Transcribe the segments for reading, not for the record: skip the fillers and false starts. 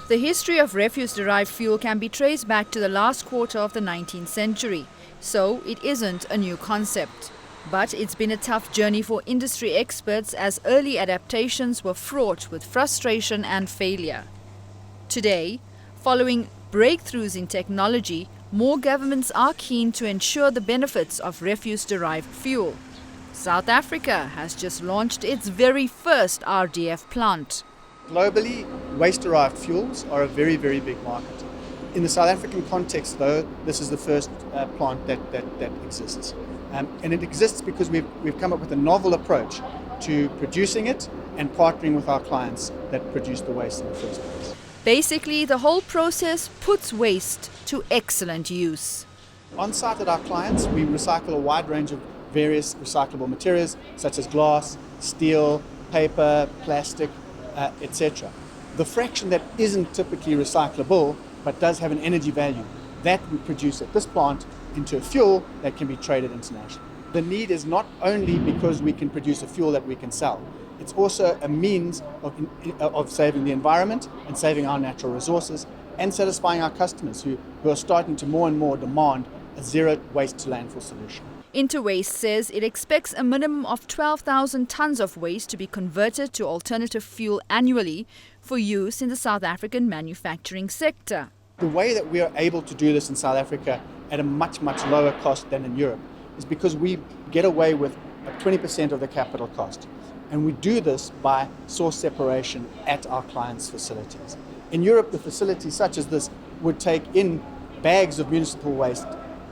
The history of refuse-derived fuel can be traced back to the last quarter of the 19th century, so it isn't a new concept. But it's been a tough journey for industry experts as early adaptations were fraught with frustration and failure. Today, following breakthroughs in technology, more governments are keen to ensure the benefits of refuse-derived fuel. South Africa has just launched its very first RDF plant. Globally, waste-derived fuels are a very, very big market. In the South African context, though, this is the first plant that exists. And it exists because we've come up with a novel approach to producing it and partnering with our clients that produce the waste in the first place. Basically, the whole process puts waste to excellent use. On site at our clients, we recycle a wide range of various recyclable materials such as glass, steel, paper, plastic, etc. The fraction that isn't typically recyclable but does have an energy value, that we produce at this plant into a fuel that can be traded internationally. The need is not only because we can produce a fuel that we can sell, it's also a means of saving the environment and saving our natural resources and satisfying our customers who are starting to more and more demand a zero waste to landfill solution. Interwaste says it expects a minimum of 12,000 tons of waste to be converted to alternative fuel annually for use in the South African manufacturing sector. The way that we are able to do this in South Africa at a much, much lower cost than in Europe is because we get away with 20% of the capital cost. And we do this by source separation at our clients' facilities. In Europe, the facilities such as this would take in bags of municipal waste,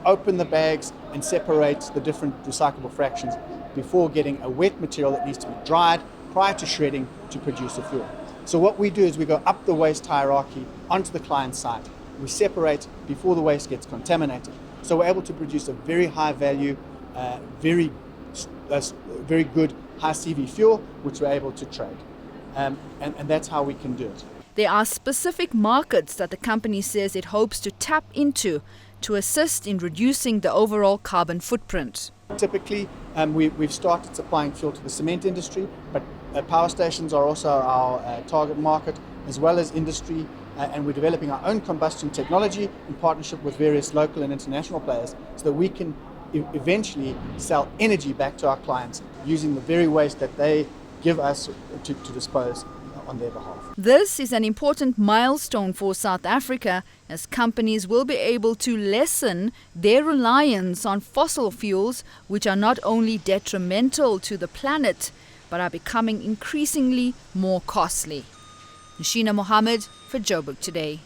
open the bags and separate the different recyclable fractions before getting a wet material that needs to be dried prior to shredding to produce a fuel. So what we do is we go up the waste hierarchy onto the client site. We separate before the waste gets contaminated. So we're able to produce a very high value, very good high CV fuel, which we're able to trade. And that's how we can do it. There are specific markets that the company says it hopes to tap into to assist in reducing the overall carbon footprint. Typically, we've started supplying fuel to the cement industry, but power stations are also our target market, as well as industry, and we're developing our own combustion technology in partnership with various local and international players so that we can eventually sell energy back to our clients using the very waste that they give us to dispose on their behalf. This is an important milestone for South Africa as companies will be able to lessen their reliance on fossil fuels, which are not only detrimental to the planet but are becoming increasingly more costly. Nashina Mohammed for Joburg Today.